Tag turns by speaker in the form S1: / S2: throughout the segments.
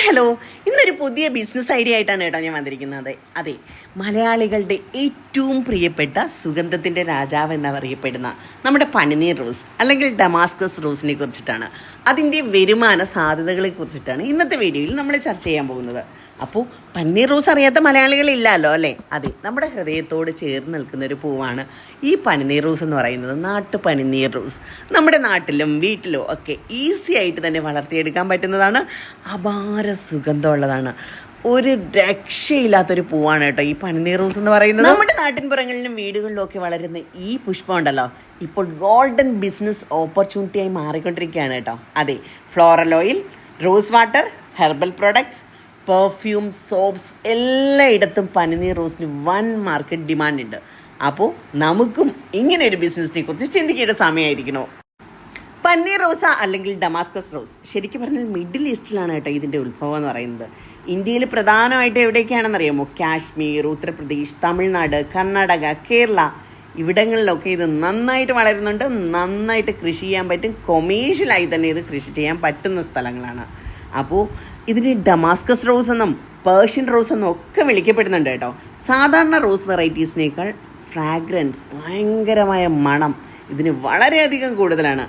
S1: Hello, ഇന്നൊരു പുതിയ business idea ആയിട്ടാണ് കേട്ടോ ഞാൻ വന്നിരിക്കുന്നത്. അതെ, മലയാളികളുടെ ഏറ്റവും പ്രിയപ്പെട്ട സുഗന്ധത്തിൻ്റെ രാജാവ് എന്നറിയപ്പെടുന്ന നമ്മുടെ പനിനീർ റോസ് അല്ലെങ്കിൽ ഡമാസ്കസ് റോസിനെ കുറിച്ചിട്ടാണ്, അതിൻ്റെ വരുമാന സാധ്യതകളെ കുറിച്ചിട്ടാണ് ഇന്നത്തെ വീഡിയോയിൽ നമ്മൾ ചർച്ച ചെയ്യാൻ പോകുന്നത്. അപ്പോൾ പന്നീർ റോസ് അറിയാത്ത മലയാളികളില്ലല്ലോ അല്ലേ? അതെ, നമ്മുടെ ഹൃദയത്തോട് ചേർന്ന് നിൽക്കുന്ന ഒരു പൂവാണ് ഈ പനിനീർ റോസ് എന്ന് പറയുന്നത്. നാട്ടു പനിനീർ റോസ് നമ്മുടെ നാട്ടിലും വീട്ടിലും ഒക്കെ ഈസി ആയിട്ട് തന്നെ വളർത്തിയെടുക്കാൻ പറ്റുന്നതാണ്. അപാര സുഗന്ധമുള്ളതാണ്. ഒരു രക്ഷയില്ലാത്തൊരു പൂവാണ് കേട്ടോ ഈ പനിനീർ റോസ് എന്ന് പറയുന്നത്. നമ്മുടെ നാട്ടിൻപുറങ്ങളിലും വീടുകളിലും ഒക്കെ വളരുന്ന ഈ പുഷ്പം ഉണ്ടല്ലോ, ഇപ്പോൾ ഗോൾഡൻ ബിസിനസ് ഓപ്പർച്യൂണിറ്റിയായി മാറിക്കൊണ്ടിരിക്കുകയാണ് കേട്ടോ. അതെ, floral oil, rose water, herbal products, perfume, soaps എല്ലായിടത്തും പനിനീർ റോസിന് വൻ മാർക്കറ്റ് ഡിമാൻഡ് ഉണ്ട്. അപ്പോൾ നമുക്കും ഇങ്ങനെ ഒരു ബിസിനസ്സിനെ കുറിച്ച് ചിന്തിക്കേണ്ട സമയമായിരിക്കണോ? പന്നീർ റോസ അല്ലെങ്കിൽ ഡമാസ്കസ് റോസ് ശരിക്കും പറഞ്ഞാൽ മിഡിൽ ഈസ്റ്റിലാണ് കേട്ടോ ഇതിൻ്റെ ഉത്ഭവം എന്ന് പറയുന്നത്. ഇന്ത്യയിൽ പ്രധാനമായിട്ട് എവിടെയൊക്കെയാണെന്നറിയാമോ? കാശ്മീർ, ഉത്തർപ്രദേശ്, തമിഴ്നാട്, കർണാടക, കേരള ഇവിടങ്ങളിലൊക്കെ ഇത് നന്നായിട്ട് വളരുന്നുണ്ട്. നന്നായിട്ട് കൃഷി ചെയ്യാൻ പറ്റും. കൊമേഴ്ഷ്യലായി തന്നെ ഇത് കൃഷി ചെയ്യാൻ പറ്റുന്ന സ്ഥലങ്ങളാണ്. അപ്പോൾ ഇതിന് ഡമാസ്കസ് റോസ് എന്നും പേർഷ്യൻ റോസ് എന്നും ഒക്കെ വിളിക്കപ്പെടുന്നുണ്ട് കേട്ടോ. സാധാരണ റോസ് വെറൈറ്റീസിനേക്കാൾ ഫ്രാഗ്രൻസ്, ഭയങ്കരമായ മണം ഇതിന് വളരെയധികം കൂടുതലാണ്.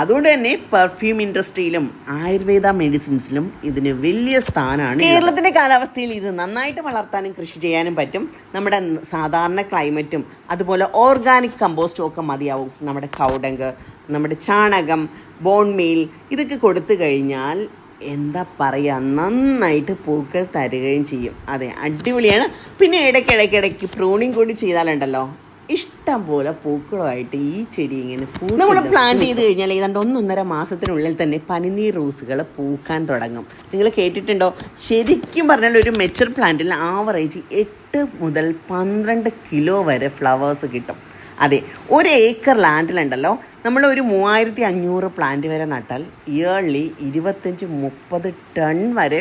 S1: അതുകൊണ്ട് തന്നെ പെർഫ്യൂം ഇൻഡസ്ട്രിയിലും ആയുർവേദ മെഡിസിൻസിലും ഇതിന് വലിയ സ്ഥാനമാണ്. കേരളത്തിൻ്റെ കാലാവസ്ഥയിൽ ഇത് നന്നായിട്ട് വളർത്താനും കൃഷി ചെയ്യാനും പറ്റും. നമ്മുടെ സാധാരണ ക്ലൈമറ്റും അതുപോലെ ഓർഗാനിക് കമ്പോസ്റ്റും ഒക്കെ മതിയാവും. നമ്മുടെ കൗഡങ്ക്, നമ്മുടെ ചാണകം, ബോൺ മീൽ ഇതൊക്കെ കൊടുത്തു കഴിഞ്ഞാൽ എന്താ പറയുക, നന്നായിട്ട് പൂക്കൾ തരുകയും ചെയ്യും. അതെ, അടിപൊളിയാണ്. പിന്നെ ഇടയ്ക്കിടയ്ക്ക് പ്രൂണിങ് കൂടി ചെയ്താലുണ്ടല്ലോ ഇഷ്ടം പോലെ പൂക്കളുമായിട്ട് ഈ ചെടി ഇങ്ങനെ നമ്മൾ പ്ലാന്റ് ചെയ്ത് കഴിഞ്ഞാൽ ഏതാണ്ട് 1.5 മാസത്തിനുള്ളിൽ തന്നെ പനിനീർ റോസുകൾ പൂക്കാൻ തുടങ്ങും. നിങ്ങൾ കേട്ടിട്ടുണ്ടോ? ശരിക്കും പറഞ്ഞാൽ ഒരു മെച്ചർ പ്ലാന്റിൽ ആവറേജ് 8 മുതൽ 12 കിലോ വരെ ഫ്ലവേഴ്സ് കിട്ടും. അതെ, 1 ഏക്കർ ലാൻഡിലുണ്ടല്ലോ നമ്മൾ ഒരു 3500 പ്ലാന്റ് വരെ നട്ടാൽ ഇയർലി 25-30 ടൺ വരെ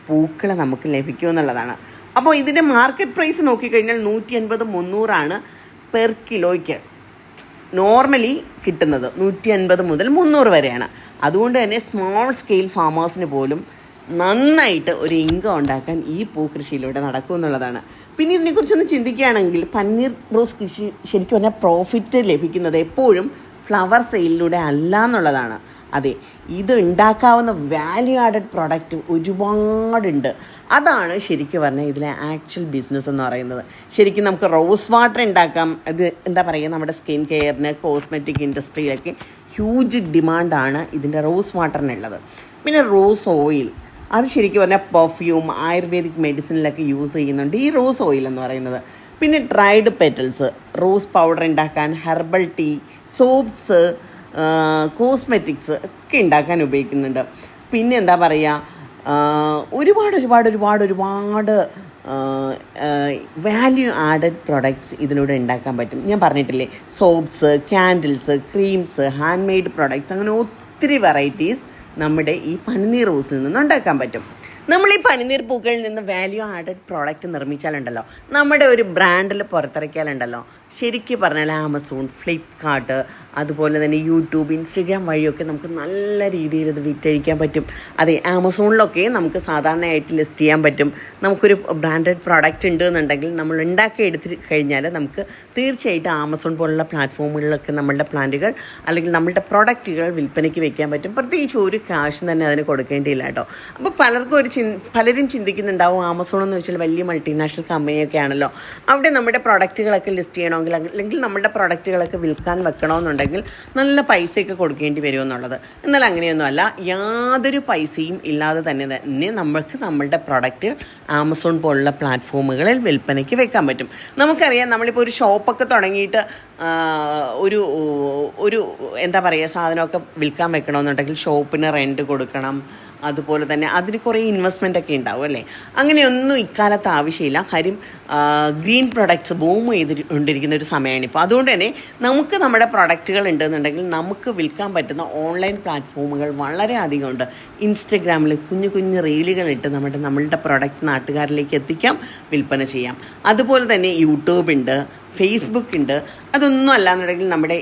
S1: പൂക്കൾ നമുക്ക് ലഭിക്കുമെന്നുള്ളതാണ്. അപ്പോൾ ഇതിൻ്റെ മാർക്കറ്റ് പ്രൈസ് നോക്കിക്കഴിഞ്ഞാൽ 150-300 പെർ കിലോയ്ക്ക് നോർമലി കിട്ടുന്നത്. 150 മുതൽ 300 വരെയാണ്. അതുകൊണ്ട് തന്നെ സ്മോൾ സ്കെയിൽ ഫാമേഴ്സിന് പോലും നന്നായിട്ട് ഒരു ഇൻകം ഉണ്ടാക്കാൻ ഈ പൂക്കൃഷിയിലൂടെ നടക്കുമെന്നുള്ളതാണ്. പിന്നെ ഇതിനെക്കുറിച്ചൊന്ന് ചിന്തിക്കുകയാണെങ്കിൽ പന്നീർ റോസ് കൃഷി ശരിക്കും പറഞ്ഞാൽ പ്രോഫിറ്റ് ലഭിക്കുന്നത് എപ്പോഴും ഫ്ലവർ സെയിലിലൂടെ അല്ല എന്നുള്ളതാണ്. അതെ, ഇത് ഉണ്ടാക്കാവുന്ന വാല്യൂ ആഡഡ് പ്രൊഡക്റ്റ് ഒരുപാടുണ്ട്. അതാണ് ശരിക്കും പറഞ്ഞാൽ ഇതിലെ ആക്ച്വൽ ബിസിനസ് എന്ന് പറയുന്നത്. ശരിക്കും നമുക്ക് റോസ് വാട്ടർ ഉണ്ടാക്കാം. ഇത് എന്താ പറയുക, നമ്മുടെ സ്കിൻ കെയറിന്, കോസ്മെറ്റിക് ഇൻഡസ്ട്രിയിലൊക്കെ ഹ്യൂജ് ഡിമാൻഡാണ് ഇതിൻ്റെ റോസ് വാട്ടറിനുള്ളത്. പിന്നെ റോസ് ഓയിൽ, അത് ശരിക്കും പറഞ്ഞാൽ പെർഫ്യൂം, ആയുർവേദിക് മെഡിസിനിലൊക്കെ യൂസ് ചെയ്യുന്നുണ്ട് ഈ റോസ് ഓയിൽ എന്ന് പറയുന്നത്. പിന്നെ ഡ്രൈഡ് പെറ്റൽസ്, റോസ് പൗഡർ ഉണ്ടാക്കാൻ, ഹെർബൽ ടീ, സോപ്സ്, കോസ്മെറ്റിക്സ് ഒക്കെ ഉണ്ടാക്കാൻ ഉപയോഗിക്കുന്നുണ്ട്. പിന്നെ എന്താ പറയുക, ഒരുപാട് വാല്യൂ ആഡഡ് പ്രൊഡക്ട്സ് ഇതിലൂടെ ഉണ്ടാക്കാൻ പറ്റും. ഞാൻ പറഞ്ഞിട്ടില്ലേ, soaps, candles, creams, hand made products, അങ്ങനെ ഒത്തിരി വെറൈറ്റീസ് നമ്മുടെ ഈ പനിനീർ റോസിൽ നിന്ന് ഉണ്ടാക്കാൻ പറ്റും. നമ്മൾ ഈ പനിനീർ പൂക്കളിൽ നിന്ന് വാല്യൂ ആഡഡ് പ്രോഡക്റ്റ് നിർമ്മിച്ചാലുണ്ടല്ലോ, നമ്മുടെ ഒരു ബ്രാൻഡിൽ പുറത്തിറക്കിയാലുണ്ടല്ലോ, ശരിക്കും പറഞ്ഞാൽ ആമസോൺ, ഫ്ലിപ്കാർട്ട്, അതുപോലെ തന്നെ യൂട്യൂബ്, ഇൻസ്റ്റഗ്രാം വഴിയൊക്കെ നമുക്ക് നല്ല രീതിയിൽ ഇത് വിറ്റഴിക്കാൻ പറ്റും. അതെ, ആമസോണിലൊക്കെ നമുക്ക് സാധാരണയായിട്ട് ലിസ്റ്റ് ചെയ്യാൻ പറ്റും. നമുക്കൊരു ബ്രാൻഡഡ് പ്രോഡക്റ്റ് ഉണ്ട് എന്നുണ്ടെങ്കിൽ നമ്മൾ ഉണ്ടാക്കി എടുത്ത് കഴിഞ്ഞാൽ നമുക്ക് തീർച്ചയായിട്ടും ആമസോൺ പോലുള്ള പ്ലാറ്റ്ഫോമുകളിലൊക്കെ നമ്മളുടെ പ്ലാന്റുകൾ അല്ലെങ്കിൽ നമ്മളുടെ പ്രോഡക്റ്റുകൾ വിൽപ്പനയ്ക്ക് വെക്കാൻ പറ്റും. പ്രത്യേകിച്ച് ഒരു കാശും തന്നെ അതിന് കൊടുക്കേണ്ടിയില്ല കേട്ടോ. അപ്പോൾ പലരും ചിന്തിക്കുന്നുണ്ടാവും, ആമസോൺ എന്ന് വെച്ചാൽ വലിയ മൾട്ടിനാഷണൽ കമ്പനിയൊക്കെ ആണല്ലോ, അവിടെ നമ്മുടെ പ്രോഡക്റ്റുകളൊക്കെ ലിസ്റ്റ് ചെയ്യണമെങ്കിൽ അല്ലെങ്കിൽ നമ്മുടെ പ്രോഡക്റ്റുകളൊക്കെ വിൽക്കാൻ വെക്കണമെന്നുണ്ടെങ്കിൽ നല്ല പൈസയൊക്കെ കൊടുക്കേണ്ടി വരുമെന്നുള്ളത്. എന്നാൽ അങ്ങനെയൊന്നുമല്ല. യാതൊരു പൈസയും ഇല്ലാതെ തന്നെ നമുക്ക് നമ്മളുടെ പ്രോഡക്റ്റ് ആമസോൺ പോലുള്ള പ്ലാറ്റ്ഫോമുകളിൽ വിൽപ്പനയ്ക്ക് വെക്കാൻ പറ്റും. നമുക്കറിയാം, നമ്മളിപ്പോൾ ഒരു ഷോപ്പൊക്കെ തുടങ്ങിയിട്ട് ഒരു എന്താ പറയുക, സാധനമൊക്കെ വിൽക്കാൻ വെക്കണമെന്നുണ്ടെങ്കിൽ ഷോപ്പിന് റെൻറ്റ് കൊടുക്കണം. അതുപോലെ തന്നെ അതിന് കുറേ ഇൻവെസ്റ്റ്മെൻ്റ് ഒക്കെ ഉണ്ടാവും അല്ലേ? അങ്ങനെയൊന്നും ഇക്കാലത്ത് ആവശ്യമില്ല. കാര്യം ഗ്രീൻ പ്രൊഡക്ട്സ് ബൂം ചെയ്തുകൊണ്ടിരിക്കുന്ന ഒരു സമയമാണ് ഇപ്പോൾ. അതുകൊണ്ട് തന്നെ നമുക്ക് നമ്മുടെ പ്രൊഡക്റ്റുകൾ ഉണ്ടെന്നുണ്ടെങ്കിൽ നമുക്ക് വിൽക്കാൻ പറ്റുന്ന ഓൺലൈൻ പ്ലാറ്റ്ഫോമുകൾ വളരെ അധികം ഉണ്ട്. ഇൻസ്റ്റഗ്രാമിൽ കുഞ്ഞു റീലുകളിട്ട് നമ്മളുടെ പ്രൊഡക്റ്റ് നാട്ടുകാരിലേക്ക് എത്തിക്കാം, വിൽപ്പന ചെയ്യാം. അതുപോലെ തന്നെ യൂട്യൂബ് ഉണ്ട്, ഫേസ്ബുക്ക് ഉണ്ട്. അതൊന്നും അല്ലാന്നുണ്ടെങ്കിൽ നമ്മുടെ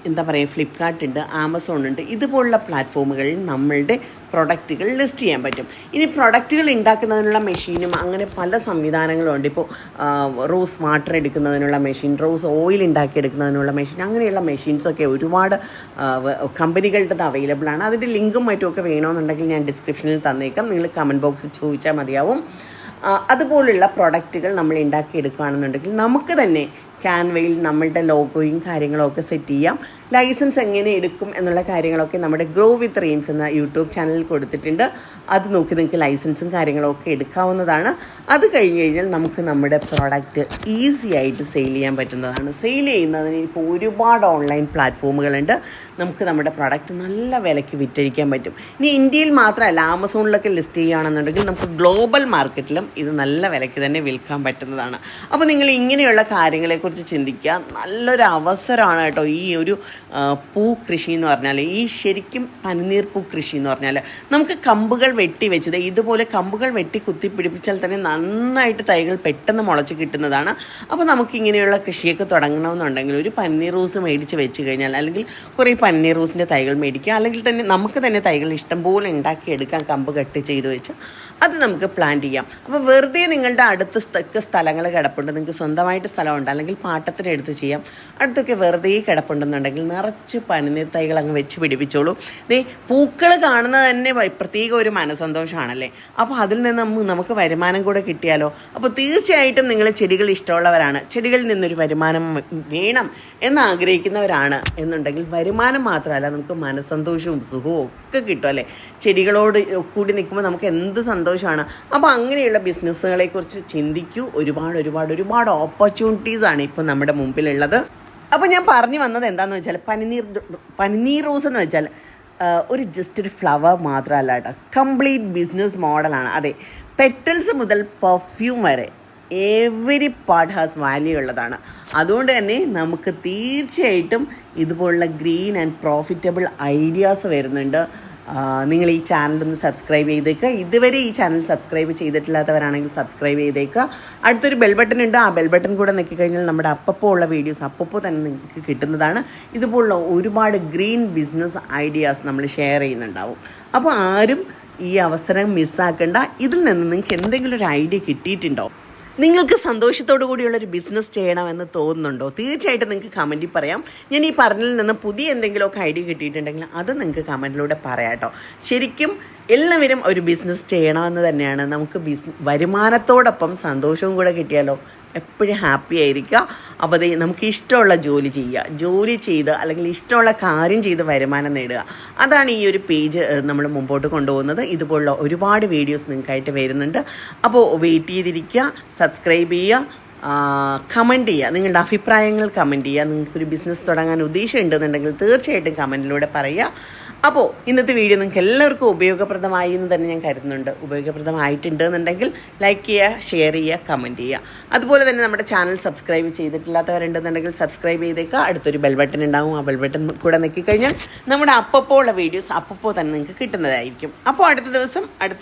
S1: എന്താ പറയുക, ഫ്ലിപ്കാർട്ട് ഉണ്ട്, ആമസോൺ ഉണ്ട്. ഇതുപോലുള്ള പ്ലാറ്റ്ഫോമുകളിൽ നമ്മളുടെ പ്രൊഡക്റ്റുകൾ ലിസ്റ്റ് ചെയ്യാൻ പറ്റും. ഇനി പ്രൊഡക്റ്റുകൾ ഉണ്ടാക്കുന്നതിനുള്ള മെഷീനും അങ്ങനെ പല സംവിധാനങ്ങളുണ്ട്. ഇപ്പോൾ റോസ് വാട്ടർ എടുക്കുന്നതിനുള്ള മെഷീൻ, റോസ് ഓയിൽ ഉണ്ടാക്കിയെടുക്കുന്നതിനുള്ള മെഷീൻ, അങ്ങനെയുള്ള മെഷീൻസൊക്കെ ഒരുപാട് കമ്പനികളുടെ അവൈലബിൾ ആണ്. അതിൻ്റെ ലിങ്കും മറ്റുമൊക്കെ വേണമെന്നുണ്ടെങ്കിൽ ഞാൻ ഡിസ്ക്രിപ്ഷനിൽ തന്നേക്കാം. നിങ്ങൾ കമൻറ്റ് ബോക്സിൽ ചോദിച്ചാൽ മതിയാവും. അതുപോലുള്ള പ്രൊഡക്റ്റുകൾ നമ്മൾ ഉണ്ടാക്കിയെടുക്കുകയാണെന്നുണ്ടെങ്കിൽ നമുക്ക് തന്നെ ക്യാൻവയിൽ നമ്മളുടെ ലോഗോയും കാര്യങ്ങളൊക്കെ സെറ്റ് ചെയ്യാം. ലൈസൻസ് എങ്ങനെ എടുക്കും എന്നുള്ള കാര്യങ്ങളൊക്കെ നമ്മുടെ ഗ്രോ വിത്ത് റീംസ് എന്ന യൂട്യൂബ് ചാനലിൽ കൊടുത്തിട്ടുണ്ട്. അത് നോക്കി നിങ്ങൾക്ക് ലൈസൻസും കാര്യങ്ങളൊക്കെ എടുക്കാവുന്നതാണ്. അത് കഴിഞ്ഞ് കഴിഞ്ഞാൽ നമുക്ക് നമ്മുടെ പ്രോഡക്റ്റ് ഈസി ആയിട്ട് സെയിൽ ചെയ്യാൻ പറ്റുന്നതാണ്. സെയിൽ ചെയ്യുന്നതിന് ഇപ്പോൾ ഒരുപാട് ഓൺലൈൻ പ്ലാറ്റ്ഫോമുകളുണ്ട്. നമുക്ക് നമ്മുടെ പ്രോഡക്റ്റ് നല്ല വിലയ്ക്ക് വിറ്റഴിക്കാൻ പറ്റും. ഇനി ഇന്ത്യയിൽ മാത്രമല്ല, ആമസോണിലൊക്കെ ലിസ്റ്റ് ചെയ്യുകയാണെന്നുണ്ടെങ്കിൽ നമുക്ക് ഗ്ലോബൽ മാർക്കറ്റിലും ഇത് നല്ല വിലയ്ക്ക് തന്നെ വിൽക്കാൻ പറ്റുന്നതാണ്. അപ്പോൾ നിങ്ങൾ ഇങ്ങനെയുള്ള കാര്യങ്ങളെക്കുറിച്ച് ചിന്തിക്കുക. നല്ലൊരു അവസരമാണ് കേട്ടോ ഈ ഒരു പൂ കൃഷി എന്ന് പറഞ്ഞാൽ. ഈ ശരിക്കും പനിനീർ പൂ കൃഷി എന്ന് പറഞ്ഞാൽ നമുക്ക് കമ്പുകൾ വെട്ടി വെച്ചത് ഇതുപോലെ കമ്പുകൾ വെട്ടി കുത്തിപ്പിടിപ്പിച്ചാൽ തന്നെ നന്നായിട്ട് തൈകൾ പെട്ടെന്ന് മുളച്ച് കിട്ടുന്നതാണ്. അപ്പോൾ നമുക്കിങ്ങനെയുള്ള കൃഷിയൊക്കെ തുടങ്ങണമെന്നുണ്ടെങ്കിൽ ഒരു പനിനീർ റോസ് മേടിച്ച് വെച്ച് കഴിഞ്ഞാൽ, അല്ലെങ്കിൽ കുറേ പനിനീർ റോസിൻ്റെ തൈകൾ മേടിക്കുക, അല്ലെങ്കിൽ തന്നെ നമുക്ക് തന്നെ തൈകൾ ഇഷ്ടംപോലെ ഉണ്ടാക്കിയെടുക്കാം. കമ്പ് കട്ട് ചെയ്ത് വെച്ച് അത് നമുക്ക് പ്ലാൻ ചെയ്യാം. അപ്പോൾ വെറുതെ നിങ്ങളുടെ അടുത്ത സ്ഥലങ്ങൾ കിടപ്പുണ്ട്, നിങ്ങൾക്ക് സ്വന്തമായിട്ട് സ്ഥലമുണ്ട്, അല്ലെങ്കിൽ പാട്ടത്തിന് എടുത്ത് ചെയ്യാം. അടുത്തൊക്കെ വെറുതെ കിടപ്പുണ്ടെന്നുണ്ടെങ്കിൽ നിറച്ച് പനിനീർ തൈകൾ അങ്ങ് വെച്ച് പിടിപ്പിച്ചോളൂ. പൂക്കൾ കാണുന്നത് തന്നെ പ്രത്യേക ഒരു മനസ്സന്തോഷമാണല്ലേ. അപ്പോൾ അതിൽ നിന്ന് നമുക്ക് വരുമാനം കൂടെ കിട്ടിയാലോ. അപ്പോൾ തീർച്ചയായിട്ടും നിങ്ങൾ ചെടികൾ ഇഷ്ടമുള്ളവരാണ്, ചെടികളിൽ നിന്നൊരു വരുമാനം വേണം എന്ന് ആഗ്രഹിക്കുന്നവരാണ് എന്നുണ്ടെങ്കിൽ വരുമാനം മാത്രമല്ല, നമുക്ക് മനസ്സന്തോഷവും സുഖവും ഒക്കെ കിട്ടും അല്ലേ. ചെടികളോട് കൂടി നിൽക്കുമ്പോൾ നമുക്ക് എന്ത് സന്തോഷമാണ്. അപ്പോൾ അങ്ങനെയുള്ള ബിസിനസ്സുകളെക്കുറിച്ച് ചിന്തിക്കൂ. ഒരുപാട് ഓപ്പർച്യൂണിറ്റീസാണ് ഇപ്പോൾ നമ്മുടെ മുമ്പിലുള്ളത്. അപ്പോൾ ഞാൻ പറഞ്ഞു വന്നത് എന്താണെന്ന് വെച്ചാൽ, പനിനീർ റോസ് എന്ന് വെച്ചാൽ ജസ്റ്റ് ഒരു ഫ്ലവർ മാത്രമല്ല കേട്ടോ, കംപ്ലീറ്റ് ബിസിനസ് മോഡലാണ്. അതെ, പെറ്റൽസ് മുതൽ പെർഫ്യൂം വരെ എവരി പാർട്ട് ഹാസ് വാല്യൂ ഉള്ളതാണ്. അതുകൊണ്ട് തന്നെ നമുക്ക് തീർച്ചയായിട്ടും ഇതുപോലുള്ള ഗ്രീൻ ആൻഡ് പ്രോഫിറ്റബിൾ ഐഡിയാസ് വരുന്നുണ്ട്. നിങ്ങൾ ഈ ചാനലൊന്ന് സബ്സ്ക്രൈബ് ചെയ്തേക്കുക. ഇതുവരെ ഈ ചാനൽ സബ്സ്ക്രൈബ് ചെയ്തിട്ടില്ലാത്തവരാണെങ്കിൽ സബ്സ്ക്രൈബ് ചെയ്തേക്കുക. അടുത്തൊരു ബെൽ ബട്ടൺ ഉണ്ട്, ആ ബെൽ ബട്ടൺ കൂടെ നിൽക്കിക്കഴിഞ്ഞാൽ നമ്മുടെ അപ്പപ്പോൾ ഉള്ള വീഡിയോസ് അപ്പോൾ തന്നെ നിങ്ങൾക്ക് കിട്ടുന്നതാണ്. ഇതുപോലുള്ള ഒരുപാട് ഗ്രീൻ ബിസിനസ് ഐഡിയാസ് നമ്മൾ ഷെയർ ചെയ്യുന്നുണ്ടാവും. അപ്പോൾ ആരും ഈ അവസരം മിസ്സാക്കണ്ട. ഇതിൽ നിന്ന് നിങ്ങൾക്ക് എന്തെങ്കിലും ഒരു ഐഡിയ കിട്ടിയിട്ടുണ്ടോ? നിങ്ങൾക്ക് സന്തോഷത്തോടു കൂടിയുള്ളൊരു ബിസിനസ് ചെയ്യണമെന്ന് തോന്നുന്നുണ്ടോ? തീർച്ചയായിട്ടും നിങ്ങൾക്ക് കമൻറ്റിൽ പറയാം. ഞാൻ ഈ പറഞ്ഞതിൽ നിന്ന് പുതിയ എന്തെങ്കിലുമൊക്കെ ഐഡിയ കിട്ടിയിട്ടുണ്ടെങ്കിൽ അത് നിങ്ങൾക്ക് കമൻറ്റിലൂടെ പറയാം കേട്ടോ. ശരിക്കും എല്ലാവരും ഒരു ബിസിനസ് ചെയ്യണമെന്ന് തന്നെയാണ്. നമുക്ക് വരുമാനത്തോടൊപ്പം സന്തോഷവും കൂടെ കിട്ടിയാലോ എപ്പോഴും ഹാപ്പി ആയിരിക്കുക. അപ്പോൾ അത് നമുക്ക് ഇഷ്ടമുള്ള ജോലി ചെയ്യുക, ജോലി ചെയ്ത് അല്ലെങ്കിൽ ഇഷ്ടമുള്ള കാര്യം ചെയ്ത് വരുമാനം നേടുക. അതാണ് ഈ ഒരു പേജ് നമ്മൾ മുമ്പോട്ട് കൊണ്ടുപോകുന്നത്. ഇതുപോലുള്ള ഒരുപാട് വീഡിയോസ് നിങ്ങൾക്കായിട്ട് വരുന്നുണ്ട്. അപ്പോൾ വെയിറ്റ് ചെയ്തിരിക്കുക, സബ്സ്ക്രൈബ് ചെയ്യുക, കമൻറ്റ് ചെയ്യുക, നിങ്ങളുടെ അഭിപ്രായങ്ങൾ കമൻറ്റ് ചെയ്യുക. നിങ്ങൾക്കൊരു ബിസിനസ് തുടങ്ങാൻ ഉദ്ദേശമുണ്ടെന്നുണ്ടെങ്കിൽ തീർച്ചയായിട്ടും കമൻറ്റിലൂടെ പറയുക. അപ്പോൾ ഇന്നത്തെ വീഡിയോ നിങ്ങൾക്ക് എല്ലാവർക്കും ഉപയോഗപ്രദമായി എന്ന് തന്നെ ഞാൻ കരുതുന്നുണ്ട്. ഉപയോഗപ്രദമായിട്ടുണ്ട് എന്നുണ്ടെങ്കിൽ ലൈക്ക് ചെയ്യുക, ഷെയർ ചെയ്യുക, കമൻറ്റ് ചെയ്യുക. അതുപോലെ തന്നെ നമ്മുടെ ചാനൽ സബ്സ്ക്രൈബ് ചെയ്തിട്ടില്ലാത്തവരുണ്ടെന്നുണ്ടെങ്കിൽ സബ്സ്ക്രൈബ് ചെയ്തേക്കുക. അടുത്തൊരു ബെൽ ബട്ടൺ ഉണ്ടാവും, ആ ബെൽ ബട്ടൺ കൂടെ നിൽക്കിക്കഴിഞ്ഞാൽ നമ്മുടെ അപ്പോൾ ഉള്ള വീഡിയോസ് അപ്പോൾ തന്നെ നിങ്ങൾക്ക് കിട്ടുന്നതായിരിക്കും. അപ്പോൾ അടുത്ത ദിവസം അടുത്ത